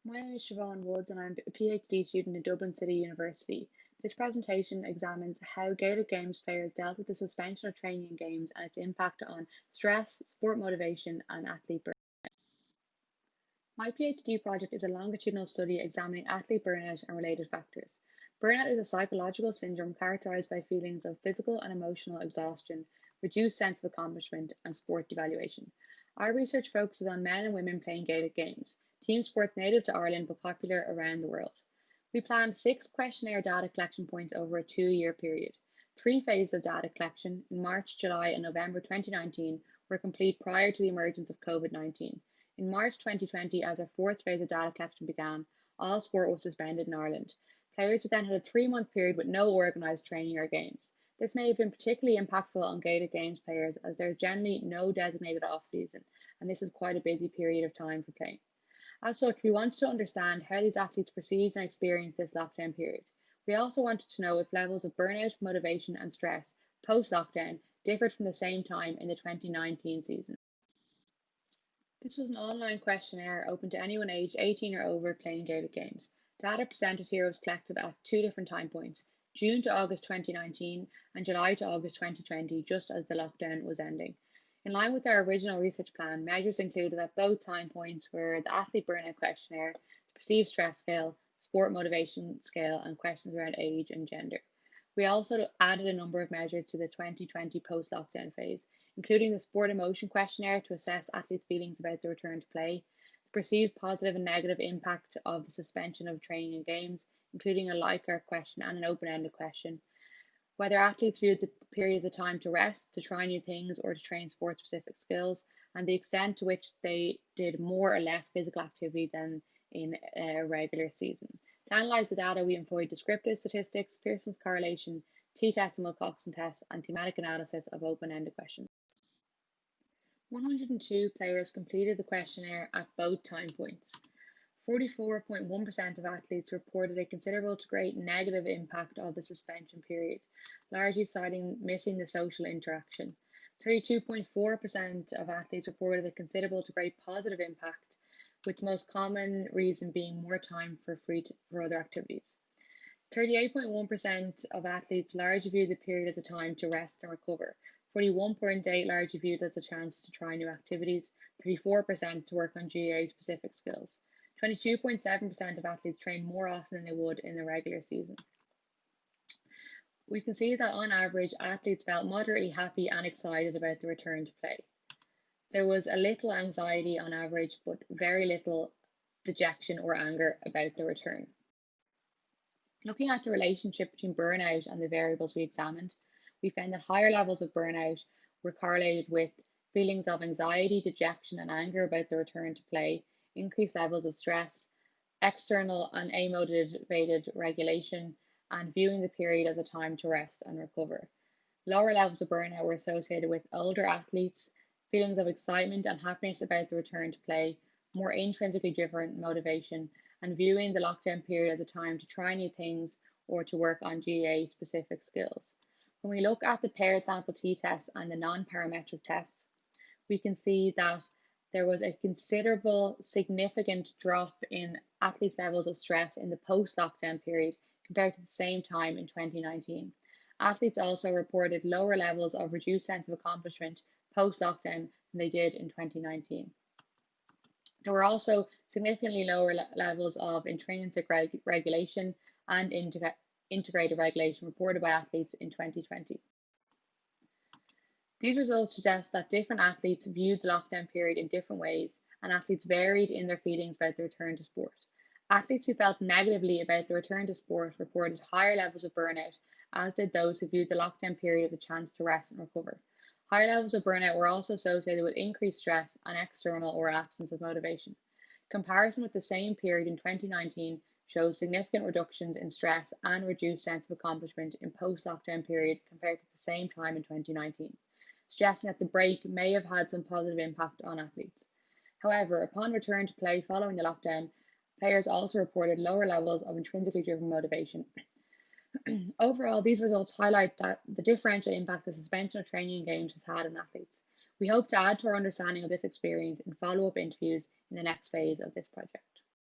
My name is Siobhan Woods and I'm a PhD student in Dublin City University. This presentation examines how Gaelic Games players dealt with the suspension of training in games and its impact on stress, sport motivation and athlete burnout. My PhD project is a longitudinal study examining athlete burnout and related factors. Burnout is a psychological syndrome characterized by feelings of physical and emotional exhaustion, reduced sense of accomplishment, and sport devaluation. Our research focuses on men and women playing Gaelic games, team sports native to Ireland but popular around the world. We planned 6 questionnaire data collection points over a 2-year period. 3 phases of data collection in March, July, and November 2019 were complete prior to the emergence of COVID-19. In March 2020, as our 4th phase of data collection began, all sport was suspended in Ireland. Players then had a 3-month period with no organised training or games. This may have been particularly impactful on Gaelic Games players as there is generally no designated off-season, and this is quite a busy period of time for playing. As such, we wanted to understand how these athletes perceived and experienced this lockdown period. We also wanted to know if levels of burnout, motivation, and stress post-lockdown differed from the same time in the 2019 season. This was an online questionnaire open to anyone aged 18 or over playing Gaelic games. Data presented here was collected at 2 different time points, June to August 2019 and July to August 2020, just as the lockdown was ending. In line with our original research plan, measures included at both time points were the athlete burnout questionnaire, the perceived stress scale, sport motivation scale, and questions around age and gender. We also added a number of measures to the 2020 post-lockdown phase, including the sport emotion questionnaire to assess athletes' feelings about the return to play, the perceived positive and negative impact of the suspension of training and games, including a Likert question and an open-ended question, whether athletes viewed the period as a time to rest, to try new things, or to train sport specific skills, and the extent to which they did more or less physical activity than in a regular season. To analyse the data, we employed descriptive statistics, Pearson's correlation, t-test and Wilcoxon test, and thematic analysis of open-ended questions. 102 players completed the questionnaire at both time points. 44.1% of athletes reported a considerable to great negative impact of the suspension period, largely citing missing the social interaction. 32.4% of athletes reported a considerable to great positive impact, with the most common reason being more time for other activities. 38.1% of athletes largely viewed the period as a time to rest and recover. 41.8% largely viewed as a chance to try new activities. 34% to work on GAA specific skills. 22.7% of athletes trained more often than they would in the regular season. We can see that on average, athletes felt moderately happy and excited about the return to play. There was a little anxiety on average, but very little dejection or anger about the return. Looking at the relationship between burnout and the variables we examined, we found that higher levels of burnout were correlated with feelings of anxiety, dejection, and anger about the return to play, increased levels of stress, external and amotivated regulation, and viewing the period as a time to rest and recover. Lower levels of burnout were associated with older athletes, feelings of excitement and happiness about the return to play, more intrinsically driven motivation, and viewing the lockdown period as a time to try new things or to work on GAA specific skills. When we look at the paired sample t-tests and the non-parametric tests, we can see that there was a considerable significant drop in athletes' levels of stress in the post-lockdown period compared to the same time in 2019. Athletes also reported lower levels of reduced sense of accomplishment post-lockdown than they did in 2019. There were also significantly lower levels of intrinsic regulation and integrated regulation reported by athletes in 2020. These results suggest that different athletes viewed the lockdown period in different ways, and athletes varied in their feelings about the return to sport. Athletes who felt negatively about the return to sport reported higher levels of burnout, as did those who viewed the lockdown period as a chance to rest and recover. High levels of burnout were also associated with increased stress and external or absence of motivation. Comparison with the same period in 2019 shows significant reductions in stress and reduced sense of accomplishment in post-lockdown period compared to the same time in 2019, suggesting that the break may have had some positive impact on athletes. However, upon return to play following the lockdown, players also reported lower levels of intrinsically driven motivation. Overall, these results highlight that the differential impact the suspension of training and games has had on athletes. We hope to add to our understanding of this experience in follow-up interviews in the next phase of this project.